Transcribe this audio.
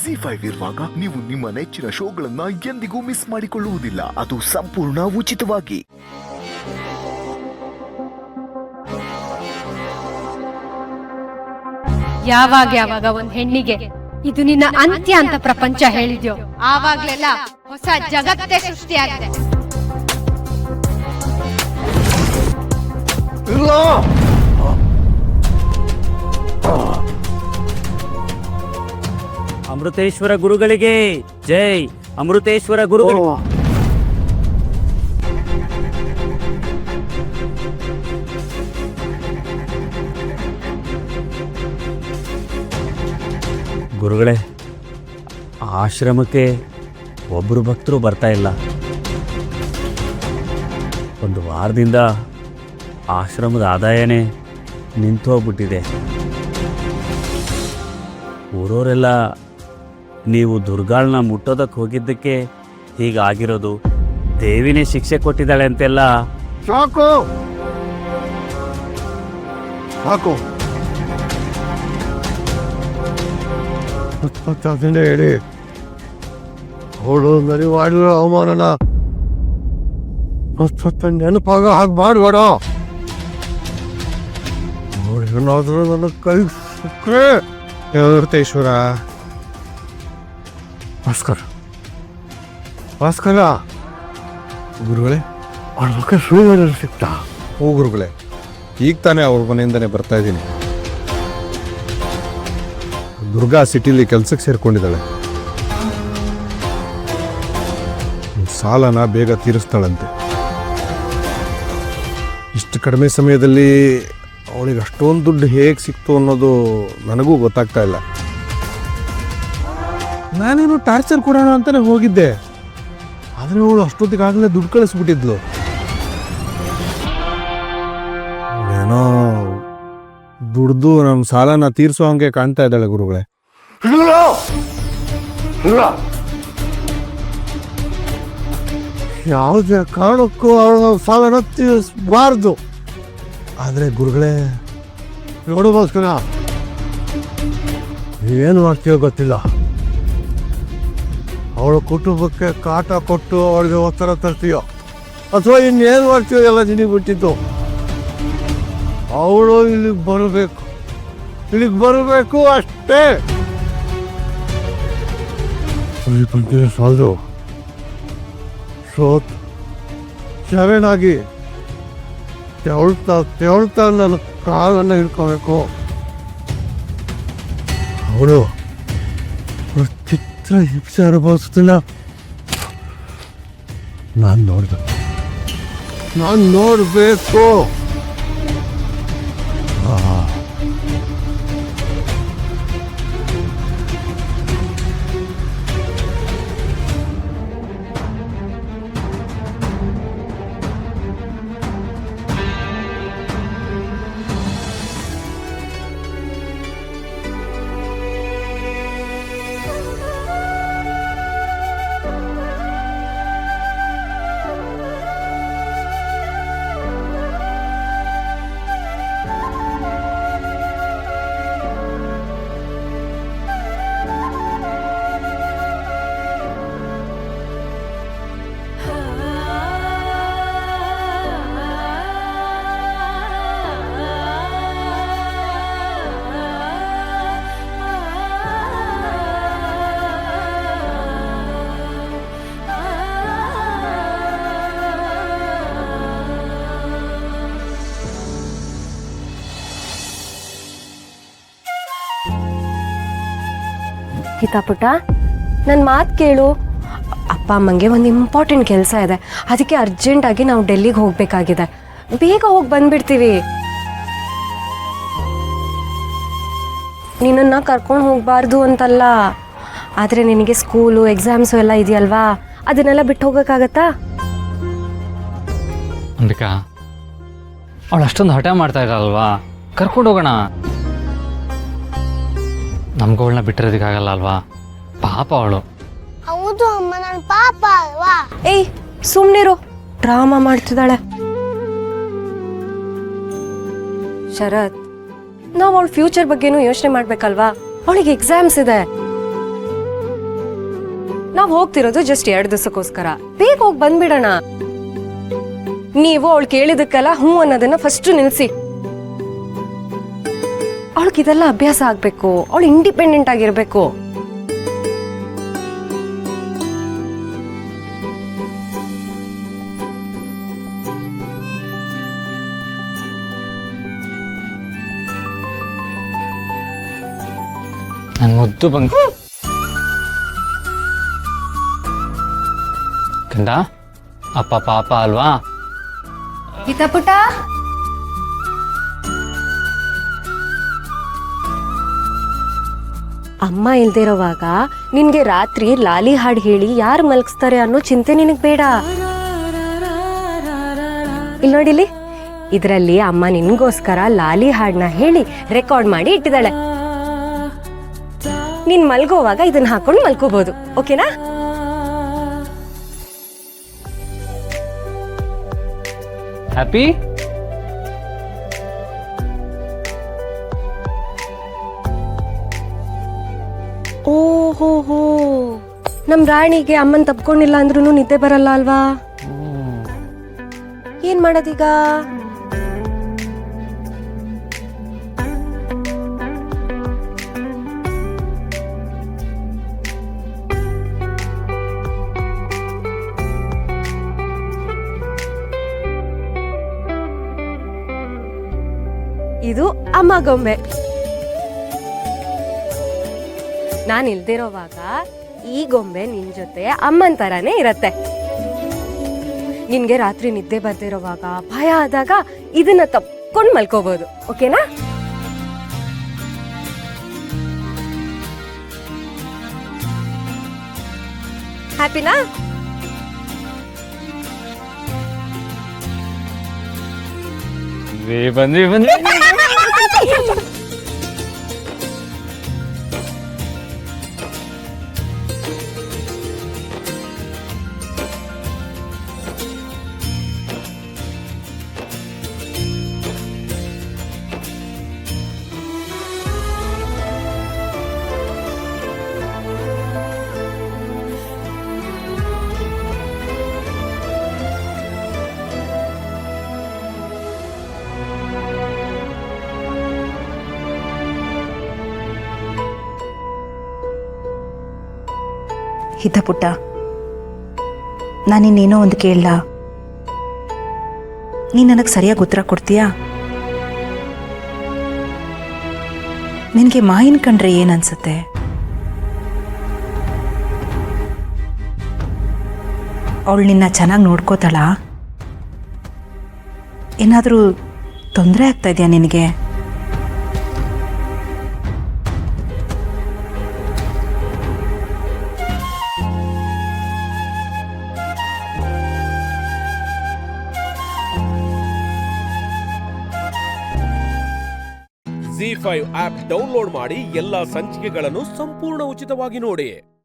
ZEE5 ಇರುವಾಗ ನೀವು ನಿಮ್ಮ ನೆಚ್ಚಿನ ಶೋಗಳನ್ನ ಎಂದಿಗೂ ಮಿಸ್ ಮಾಡಿಕೊಳ್ಳುವುದಿಲ್ಲ. ಅದು ಸಂಪೂರ್ಣ ಉಚಿತವಾಗಿ. ಯಾವಾಗ ಒಂದ್ ಹೆಣ್ಣಿಗೆ ಇದು ನಿನ್ನ ಅಂತ್ಯ ಅಂತ ಪ್ರಪಂಚ ಹೇಳಿದ್ಯೋ ಆವಾಗ್ಲೆಲ್ಲ ಹೊಸ ಜಗತ್ತೇ ಸೃಷ್ಟಿಯಾಗಿದೆ. ಅಮೃತೇಶ್ವರ ಗುರುಗಳಿಗೆ ಜೈ. ಅಮೃತೇಶ್ವರ ಗುರುಗಳು. ಗುರುಗಳೇ, ಆಶ್ರಮಕ್ಕೆ ಒಬ್ಬರು ಭಕ್ತರು ಬರ್ತಾ ಇಲ್ಲ. ಒಂದು ವಾರದಿಂದ ಆಶ್ರಮದ ಆದಾಯನೇ ನಿಂತು ಹೋಗ್ಬಿಟ್ಟಿದೆ. ಊರವರೆಲ್ಲ ನೀವು ದುರ್ಗಾಳನ್ನ ಮುಟ್ಟೋದಕ್ಕೆ ಹೋಗಿದ್ದಕ್ಕೆ ಹೀಗಾಗಿರೋದು, ದೇವಿನೇ ಶಿಕ್ಷೆ ಕೊಟ್ಟಿದ್ದಾಳೆ ಅಂತೆಲ್ಲ. ಸಾಕು ಸಾಕು ಅದನ್ನೇ ಹೇಳಿ ಅವಳು ನನಗೆ ಮಾಡಿರೋ ಅವಮಾನನ ನೆನಪಾಗ ಹಾಗೆ ಮಾಡಬೇಡ. ಏನಾದರೂ ನನ್ನ ಕೈ ಸಿಕ್ಕರೆ ಅಮೃತೇಶ್ವರ ಭಾಸ್ಕರ ಗುರುಗಳೇ, ಅವ್ರ ಮಕ್ಕ ಸುಳ್ಳು ಸಿಕ್ತಾ? ಓ ಗುರುಗಳೇ, ಈಗ ತಾನೇ ಅವ್ರ ಮನೆಯಿಂದನೇ ಬರ್ತಾ ಇದ್ದೀನಿ. ದುರ್ಗಾ ಸಿಟಿಲಿ ಕೆಲ್ಸಕ್ಕೆ ಸೇರ್ಕೊಂಡಿದ್ದಾಳೆ. ಸಾಲನ ಬೇಗ ತೀರಿಸ್ತಾಳಂತೆ. ಇಷ್ಟು ಕಡಿಮೆ ಸಮಯದಲ್ಲಿ ಅವಳಿಗೆ ಅಷ್ಟೊಂದು ದುಡ್ಡು ಹೇಗೆ ಸಿಕ್ತು ಅನ್ನೋದು ನನಗೂ ಗೊತ್ತಾಗ್ತಾ ಇಲ್ಲ. ನಾನೇನು ಟಾರ್ಚರ್ ಕೊಡೋಣ ಅಂತಾನೆ ಹೋಗಿದ್ದೆ, ಆದರೆ ಅವಳು ಅಷ್ಟೊತ್ತಿಗಾಗಲೇ ದುಡ್ಡು ಕಳಿಸ್ಬಿಟ್ಟಿದ್ಲು. ಏನೋ ದುಡ್ದು ನಮ್ಮ ಸಾಲನ ತೀರಿಸೋ ಹಂಗೆ ಕಾಣ್ತಾ ಇದ್ದಾಳೆ ಗುರುಗಳೇ. ಯಾವುದೇ ಕಾರಣಕ್ಕೂ ಅವಳ ಸಾಲನ ತೀರಿಸಬಾರ್ದು. ಆದರೆ ಗುರುಗಳೇ ನೋಡು ಭಾಸ್ಕರ, ಏನು ಮಾಡ್ತೀವೋ ಗೊತ್ತಿಲ್ಲ. ಅವಳ ಕುಟುಂಬಕ್ಕೆ ಕಾಟ ಕೊಟ್ಟು ಅವಳಿಗೆ ಒತ್ತಡ ತರ್ತೀಯೋ ಅಥವಾ ಇನ್ನೇನು ಮಾಡ್ತೀಯೋ ಎಲ್ಲ ನಿನಗೆ ಬಿಟ್ಟಿದ್ದು. ಅವಳು ಇಲ್ಲಿಗೆ ಬರಬೇಕು ಅಷ್ಟೇ. ಸಾಲದು ಸೋತ್ ಶರಣಾಗಿ ತೆವಳ್ತಾ ನನ್ನ ಕಾಲನ್ನು ಹಿಡ್ಕೋಬೇಕು. ಅವಳು ಚಿತ್ರ ಹಿಂಸೆ ಅನುಭವಿಸ್ತಿಲ್ಲ. ನಾನು ನೋಡಬೇಕು. ಗೀತಾ ಪುಟ್ಟ, ನನ್ನ ಮಾತು ಕೇಳು. ಅಪ್ಪ ಅಮ್ಮಂಗೆ ಒಂದು ಇಂಪಾರ್ಟೆಂಟ್ ಕೆಲಸ ಇದೆ, ಅದಕ್ಕೆ ಅರ್ಜೆಂಟಾಗಿ ನಾವು ಡೆಲ್ಲಿಗೆ ಹೋಗಬೇಕಾಗಿದೆ. ಬೇಗ ಹೋಗಿ ಬಂದ್ಬಿಡ್ತೀವಿ. ನಿನ್ನನ್ನು ಕರ್ಕೊಂಡು ಹೋಗಬಾರ್ದು ಅಂತಲ್ಲ, ಆದರೆ ನಿನಗೆ ಸ್ಕೂಲು ಎಕ್ಸಾಮ್ಸು ಎಲ್ಲ ಇದೆಯಲ್ವಾ, ಅದನ್ನೆಲ್ಲ ಬಿಟ್ಟು ಹೋಗೋಕ್ಕಾಗತ್ತಾ? ಅಂಬಿಕಾ, ಅವಳು ಅಷ್ಟೊಂದು ಹಠ ಮಾಡ್ತಾ ಇರಲ್ವಾ, ಕರ್ಕೊಂಡು ಹೋಗೋಣ. ನಮ್ಗೆ ಅವಳನ್ನ ಬಿಟ್ಟಿರೋದಕ್ಕಾಗಲ್ಲ ಅಲ್ವಾ, ಪಾಪ ಅವಳು. ಹೌದು ಅಮ್ಮ, ನನ್ನ ಪಾಪ ಅಲ್ವಾ? ಏಯ್ ಸುಮ್ಮನಿರು, ಡ್ರಾಮಾ ಮಾಡ್ತಿದ್ದಾಳೆ. ಶರತ್, ನಾವು ಅವಳ ಫ್ಯೂಚರ್ ಬಗ್ಗೆನೂ ಯೋಚನೆ ಮಾಡ್ಬೇಕಲ್ವಾ? ಅವಳಿಗೆ ಎಕ್ಸಾಮ್ಸ್ ಇದೆ. ನಾವ್ ಹೋಗ್ತಿರೋದು ಜಸ್ಟ್ 2 ದಿವಸಕ್ಕೋಸ್ಕರ, ಬೇಗ ಹೋಗಿ ಬಂದ್ಬಿಡೋಣ. ನೀವು ಅವಳು ಕೇಳಿದಕ್ಕೆಲ್ಲ ಹ್ಞೂ ಅನ್ನೋದನ್ನ ಫಸ್ಟ್ ನಿಲ್ಸಿ. ಅವಳಿಗಿದೆಲ್ಲ ಅಭ್ಯಾಸ ಆಗ್ಬೇಕು, ಅವಳು ಇಂಡಿಪೆಂಡೆಂಟ್ ಆಗಿರ್ಬೇಕು. ನನ್ ಮುದ್ದು ಕಂದ, ಅಪ್ಪ ಪಾಪ ಅಲ್ವಾ? ಗೀತಾ ಪುಟ, ಅಮ್ಮ ಇಲ್ದಿರೋವಾಗ ನಿನ್ಗೆ ರಾತ್ರಿ ಲಾಲಿ ಹಾಡು ಹೇಳಿ ಯಾರು ಮಲಗಿಸ್ತಾರೆ ಅನ್ನೋ ಚಿಂತೆ ನಿನಗ್ ಬೇಡ. ಇಲ್ಲಿ ನೋಡಿಲಿ, ಇದರಲ್ಲಿ ಅಮ್ಮ ನಿನ್ಗೋಸ್ಕರ ಲಾಲಿ ಹಾಡನ್ನ ಹೇಳಿ ರೆಕಾರ್ಡ್ ಮಾಡಿ ಇಟ್ಟಿದ್ದಾಳೆ. ನೀನ್ ಮಲ್ಗೋವಾಗ ಇದನ್ನ ಹಾಕೊಂಡು ಮಲ್ಕೋಬಹುದು, ಓಕೆನಾ? ಹ್ಯಾಪಿ? ಓಹೋ, ನಮ್ ರಾಣಿಗೆ ಅಮ್ಮನ್ ತಪ್ಕೊಂಡಿಲ್ಲ ಅಂದ್ರೂ ನಿದ್ದೆ ಬರಲ್ಲ ಅಲ್ವಾ? ಏನ್ ಮಾಡೋದೀಗ? ಇದು ಅಮ್ಮ ಗೊಂಬೆ. ನಾನು ಇಲ್ದಿರೋವಾಗ ಈ ಗೊಂಬೆ ನಿನ್ ಜೊತೆ ಅಮ್ಮನ್ ತರಾನೇ ಇರತ್ತೆ. ನಿನ್ಗೆ ರಾತ್ರಿ ನಿದ್ದೆ ಬರ್ದಿರೋವಾಗ, ಭಯ ಆದಾಗ ಇದನ್ನ ತಪ್ಕೊಂಡು ಮಲ್ಕೋಬಹುದು, ಓಕೆನಾ? ಹ್ಯಾಪಿನಾ? ಬಂದ್ವಿ. ಹಿತ ಪುಟ್ಟ, ನಾನಿನ್ನೇನೋ ಒಂದು ಕೇಳಲ್ಲ, ನೀನು ನನಗೆ ಸರಿಯಾಗಿ ಉತ್ತರ ಕೊಡ್ತೀಯಾ? ನಿನಗೆ ಮಾಯಿನ ಕಂಡ್ರೆ ಏನನ್ಸುತ್ತೆ? ಅವಳು ನಿನ್ನ ಚೆನ್ನಾಗಿ ನೋಡ್ಕೋತಾಳ? ಏನಾದರೂ ತೊಂದರೆ ಆಗ್ತಾ ಇದೆಯಾ ನಿನಗೆ? ZEE5 ಆಪ್ ಡೌನ್ಲೋಡ್ ಮಾಡಿ ಎಲ್ಲಾ ಸಂಚಿಕೆಗಳನ್ನು ಸಂಪೂರ್ಣ ಉಚಿತವಾಗಿ ನೋಡಿ.